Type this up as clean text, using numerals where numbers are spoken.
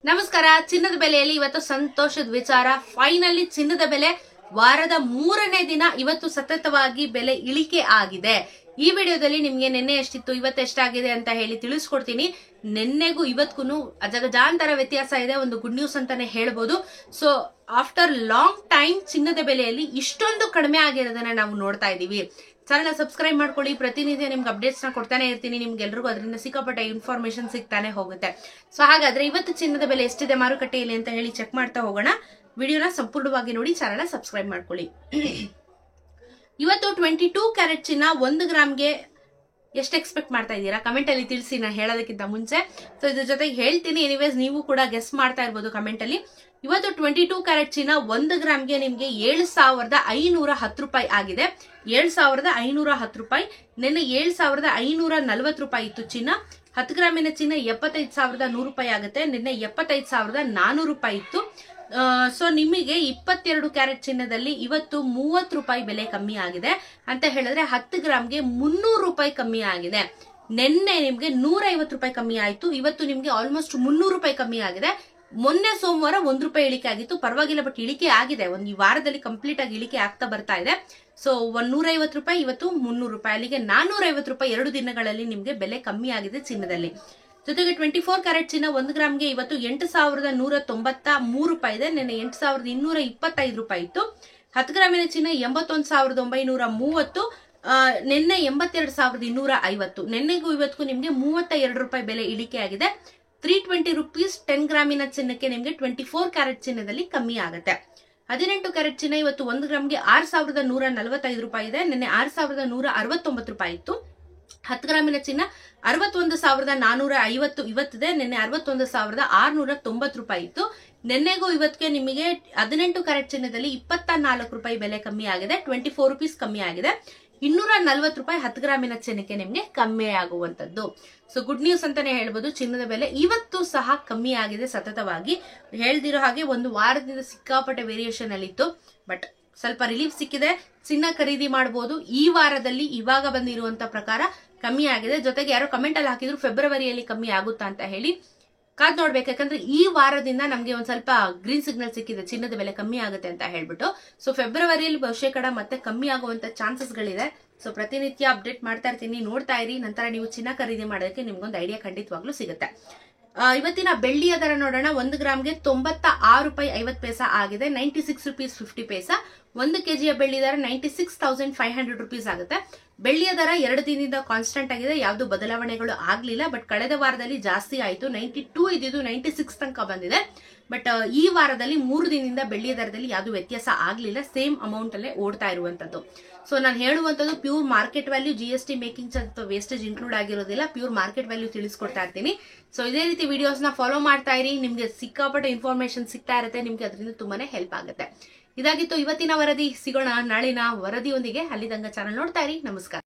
ನಮಸ್ಕಾರ. ಚಿನ್ನದ ಬೆಲೆಯಲ್ಲಿ ಇವತ್ತು ಸಂತೋಷದ ವಿಚಾರ. ಫೈನಲಿ ಚಿನ್ನದ ಬೆಲೆ ವಾರದ 3ನೇ ದಿನ ಇವತ್ತು ಸತತವಾಗಿ ಬೆಲೆ ಇಳಿಕೆ ಆಗಿದೆ. ಈ ವಿಡಿಯೋದಲ್ಲಿ ನಿಮ್ಗೆ ನಿನ್ನೆ ಎಷ್ಟಿತ್ತು ಇವತ್ತು ಎಷ್ಟಾಗಿದೆ ಅಂತ ಹೇಳಿ ತಿಳಿಸ್ಕೊಡ್ತೀನಿ. ನಿನ್ನೆಗೂ ಇವತ್ತಿಗೂ ಅಜಗಜಾಂತರ ವ್ಯತ್ಯಾಸ ಇದೆ. ಒಂದು ಗುಡ್ ನ್ಯೂಸ್ ಅಂತಾನೆ ಹೇಳ್ಬೋದು. ಸೊ ಆಫ್ಟರ್ ಲಾಂಗ್ ಟೈಮ್ ಚಿನ್ನದ ಬೆಲೆಯಲ್ಲಿ ಇಷ್ಟೊಂದು ಕಡಿಮೆ ಆಗಿರೋದನ್ನ ನಾವು ನೋಡ್ತಾ ಇದೀವಿ. ಚಾನಲ್ ಸಬ್ಸ್ಕ್ರೈಬ್ ಮಾಡ್ಕೊಳ್ಳಿ. ಪ್ರತಿನಿತ್ಯ ನಿಮ್ಗೆ ಅಪ್ಡೇಟ್ಸ್ ನ ಕೊಡ್ತಾನೆ ಇರ್ತೀನಿ. ನಿಮ್ಗೆಲ್ರಿಗೂ ಅದರಿಂದ ಸಿಕ್ಕಾಪಟ್ಟೆ ಇನ್ಫಾರ್ಮೇಶನ್ ಸಿಗ್ತಾನೆ ಹೋಗುತ್ತೆ. ಸೊ ಹಾಗಾದ್ರೆ ಇವತ್ತು ಚಿನ್ನದ ಬೆಲೆ ಎಷ್ಟಿದೆ ಮಾರುಕಟ್ಟೆಯಲ್ಲಿ ಅಂತ ಹೇಳಿ ಚೆಕ್ ಮಾಡ್ತಾ ಹೋಗೋಣ. ವಿಡಿಯೋನ ಸಂಪೂರ್ಣವಾಗಿ ನೋಡಿ, ಚಾನಲ್ ಸಬ್ಸ್ಕ್ರೈಬ್ ಮಾಡ್ಕೊಳ್ಳಿ. ಇವತ್ತು 22 ಕ್ಯಾರೆಟ್ ಚಿನ್ನ 1 ಗ್ರಾಮ್ಗೆ ಎಷ್ಟು ಎಕ್ಸ್ಪೆಕ್ಟ್ ಮಾಡ್ತಾ ಇದ್ದೀರಾ ಕಮೆಂಟ್ ಅಲ್ಲಿ ತಿಳಿಸಿ, ನಾನು ಹೇಳೋದಕ್ಕಿಂತ ಮುಂಚೆ. ಸೊ ಇದ್ರ ಜೊತೆಗೆ ಹೇಳ್ತೀನಿ, ಎನಿವೇಸ್ ನೀವು ಕೂಡ ಗೆಸ್ ಮಾಡ್ತಾ ಇರ್ಬೋದು ಕಮೆಂಟ್ ಅಲ್ಲಿ. ಇವತ್ತು 22 ಕ್ಯಾರೆಟ್ ಚಿನ್ನ 1 ಗ್ರಾಮ್ಗೆ ನಿಮ್ಗೆ 7,510 ರೂಪಾಯಿ ಆಗಿದೆ. 7,510 ರೂಪಾಯಿ. ನಿನ್ನೆ 7,540 ರೂಪಾಯಿ ಇತ್ತು ಚಿನ್ನ. 10 ಗ್ರಾಮಿನ ಚಿನ್ನ 75,100 ರೂಪಾಯಿ ಆಗುತ್ತೆ. ನಿನ್ನೆ 75,400 ರೂಪಾಯಿ ಇತ್ತು. ಸೊ ನಿಮಗೆ 22 ಕ್ಯಾರೆಟ್ ಚಿನ್ನದಲ್ಲಿ ಇವತ್ತು 30 ರೂಪಾಯಿ ಬೆಲೆ ಕಮ್ಮಿ ಆಗಿದೆ ಅಂತ ಹೇಳಿದ್ರೆ 10 ಗ್ರಾಮ್ಗೆ 300 ರೂಪಾಯಿ ಕಮ್ಮಿ ಆಗಿದೆ. ನಿನ್ನೆ ನಿಮ್ಗೆ 150 ರೂಪಾಯಿ ಕಮ್ಮಿ ಆಯ್ತು. ಇವತ್ತು ನಿಮ್ಗೆ ಆಲ್ಮೋಸ್ಟ್ 300 ರೂಪಾಯಿ ಕಮ್ಮಿ ಆಗಿದೆ. ಮೊನ್ನೆ ಸೋಮವಾರ 1 ರೂಪಾಯಿ ಇಳಿಕೆ ಆಗಿತ್ತು, ಪರವಾಗಿಲ್ಲ. ಬಟ್ ಇಳಿಕೆ ಆಗಿದೆ, ಒಂದು ವಾರದಲ್ಲಿ ಕಂಪ್ಲೀಟ್ ಆಗಿ ಇಳಿಕೆ ಆಗ್ತಾ ಬರ್ತಾ ಇದೆ. ಸೊ 150 ರೂಪಾಯಿ, ಇವತ್ತು 300 ರೂಪಾಯಿ, ಅಲ್ಲಿಗೆ 450 ರೂಪಾಯಿ 2 ದಿನಗಳಲ್ಲಿ ನಿಮ್ಗೆ ಬೆಲೆ ಕಮ್ಮಿ ಆಗಿದೆ ಚಿನ್ನದಲ್ಲಿ. ಜೊತೆಗೆ 24 ಕ್ಯಾರೆಟ್ ಚಿನ್ನ 1 ಗ್ರಾಮ್ಗೆ ಇವತ್ತು 8,193 ರೂಪಾಯಿ ಇದೆ. ನಿನ್ನೆ 8,225 ರೂಪಾಯಿ ಇತ್ತು. 10 ಗ್ರಾಮಿನ ಚಿನ್ನ 81,930, ನಿನ್ನೆ 82,250. ನಿನ್ನೆಗೂ ಇವತ್ತಿಗೂ ನಿಮ್ಗೆ 32 ರೂಪಾಯಿ ಬೆಲೆ ಇಳಿಕೆ ಆಗಿದೆ. 320 ರುಪೀಸ್ 10 ಗ್ರಾಮಿನ ಚಿನ್ನಕ್ಕೆ ನಿಮ್ಗೆ 24 ಕ್ಯಾರೆಟ್ ಚಿನ್ನದಲ್ಲಿ ಕಮ್ಮಿ ಆಗುತ್ತೆ. 18 ಕ್ಯಾರೆಟ್ ಚಿನ್ನ ಇವತ್ತು 1 ಗ್ರಾಮ್ಗೆ 6,145 ರೂಪಾಯಿ ಇದೆ. ನಿನ್ನೆ 6,169 ರೂಪಾಯಿ ಇತ್ತು. 10 ಗ್ರಾಮಿನ ಚಿನ್ನ 61,450 ಇವತ್ತಿದೆ. ನಿನ್ನೆ 61,690 ರೂಪಾಯಿ ಇತ್ತು. ನಿನ್ನೆಗೂ ಇವತ್ತಿಗೆ ನಿಮಗೆ 18 ಕ್ಯಾರೆಟ್ ಚಿನ್ನದಲ್ಲಿ 24 ರೂಪಾಯಿ ಬೆಲೆ ಕಮ್ಮಿ ಆಗಿದೆ. 24 ರುಪೀಸ್ ಕಮ್ಮಿ ಆಗಿದೆ. 240 ರೂಪಾಯಿ 10 ಗ್ರಾಮಿನ ಚಿನ್ನಕ್ಕೆ ನಿಮ್ಗೆ ಕಮ್ಮಿ ಆಗುವಂತದ್ದು. ಸೊ ಗುಡ್ ನ್ಯೂಸ್ ಅಂತಾನೆ ಹೇಳ್ಬೋದು. ಚಿನ್ನದ ಬೆಲೆ ಇವತ್ತು ಸಹ ಕಮ್ಮಿ ಆಗಿದೆ ಸತತವಾಗಿ. ಹೇಳ್ದಿರೋ ಹಾಗೆ ಒಂದು ವಾರದಿಂದ ಸಿಕ್ಕಾಪಟ್ಟೆ ವೇರಿಯೇಷನ್ ಅಲ್ಲಿ ಇತ್ತು, ಬಟ್ ಸ್ವಲ್ಪ ರಿಲೀಫ್ ಸಿಕ್ಕಿದೆ. ಚಿನ್ನ ಖರೀದಿ ಮಾಡಬಹುದು. ಈ ವಾರದಲ್ಲಿ ಇವಾಗ ಬಂದಿರುವಂತ ಪ್ರಕಾರ ಕಮ್ಮಿ ಆಗಿದೆ. ಜೊತೆಗೆ ಯಾರೋ ಕಮೆಂಟ್ ಅಲ್ಲಿ ಹಾಕಿದ್ರು ಫೆಬ್ರವರಿಯಲ್ಲಿ ಕಮ್ಮಿ ಆಗುತ್ತಾ ಅಂತ ಹೇಳಿ. ಕಾದ್ ನೋಡ್ಬೇಕು, ಯಾಕಂದ್ರೆ ಈ ವಾರದಿಂದ ನಮ್ಗೆ ಒಂದ್ ಸ್ವಲ್ಪ ಗ್ರೀನ್ ಸಿಗ್ನಲ್ ಸಿಕ್ಕಿದೆ ಚಿನ್ನದ ಬೆಲೆ ಕಮ್ಮಿ ಆಗುತ್ತೆ ಅಂತ ಹೇಳ್ಬಿಟ್ಟು. ಸೊ ಫೆಬ್ರವರಿಯಲ್ಲಿ ಶೇಕಡ ಮತ್ತೆ ಕಮ್ಮಿ ಆಗುವಂತ ಚಾನ್ಸಸ್ ಗಳಿದೆ. ಸೊ ಪ್ರತಿನಿತ್ಯ ಅಪ್ಡೇಟ್ ಮಾಡ್ತಾ ಇರ್ತೀನಿ, ನೋಡ್ತಾ ಇರಿ. ನಂತರ ನೀವು ಚಿನ್ನ ಖರೀದಿ ಮಾಡೋದಕ್ಕೆ ನಿಮ್ಗೊಂದು ಐಡಿಯಾ ಖಂಡಿತವಾಗ್ಲೂ ಸಿಗುತ್ತೆ. ಇವತ್ತಿನ ಬೆಳ್ಳಿಯ ದರ ನೋಡೋಣ. 1 ಗ್ರಾಮ್ಗೆ 96 ರೂಪಾಯಿ 50 ಪೈಸಾ ಆಗಿದೆ. 96 ರುಪೀಸ್ 50 ಪೈಸಾ. 1 ಕೆಜಿಯ ಬೆಳ್ಳಿ ದರ 96,500 ರುಪೀಸ್ ಆಗುತ್ತೆ. ಬೆಳ್ಳಿಯ ದರ 2 ದಿನದಿಂದ ಕಾನ್ಸ್ಟೆಂಟ್ ಆಗಿದೆ, ಯಾವ್ದು ಬದಲಾವಣೆಗಳು ಆಗ್ಲಿಲ್ಲ. ಬಟ್ ಕಳೆದ ವಾರದಲ್ಲಿ ಜಾಸ್ತಿ ಆಯ್ತು. 92 ಇದ್ದಿದ್ದು 96 ತನಕ ಬಂದಿದೆ. ಬಟ್ ಈ ವಾರದಲ್ಲಿ 3 ದಿನದಿಂದ ಬೆಳ್ಳಿಯ ದರದಲ್ಲಿ ಯಾವ್ದು ವ್ಯತ್ಯಾಸ ಆಗ್ಲಿಲ್ಲ, ಸೇಮ್ ಅಮೌಂಟ್ ಅಲ್ಲೇ ಓಡ್ತಾ ಇರುವಂತದ್ದು. ಸೊ ನಾನು ಹೇಳುವಂತದ್ದು pure market value, GST making charge ಅಥವಾ ವೇಸ್ಟೇಜ್ ಇನ್ಕ್ಲೂಡ್ ಆಗಿರೋದಿಲ್ಲ. ಪ್ಯೂರ್ ಮಾರ್ಕೆಟ್ ವ್ಯಾಲ್ಯೂ ತಿಳಿಸ್ಕೊಡ್ತಾ ಇರ್ತೀನಿ. ಸೊ ಇದೇ ರೀತಿ ವಿಡಿಯೋಸ್ ನ ಫಾಲೋ ಮಾಡ್ತಾ ಇರಿ. ನಿಮ್ಗೆ ಸಿಕ್ಕಾಪಟ್ಟೆ ಇನ್ಫಾರ್ಮೇಶನ್ ಸಿಗ್ತಾ ಇರುತ್ತೆ. ನಿಮ್ಗೆ ಅದರಿಂದ ತುಂಬಾನೇ ಹೆಲ್ಪ್ ಆಗುತ್ತೆ. ಇದಾಗಿತ್ತು ಇವತ್ತಿನ ವರದಿ. ಸಿಗೋಣ ನಾಳಿನ ವರದಿಯೊಂದಿಗೆ. ಅಲ್ಲಿ ತನಕ ಚಾನಲ್ ನೋಡ್ತಾ ಇರಿ. ನಮಸ್ಕಾರ.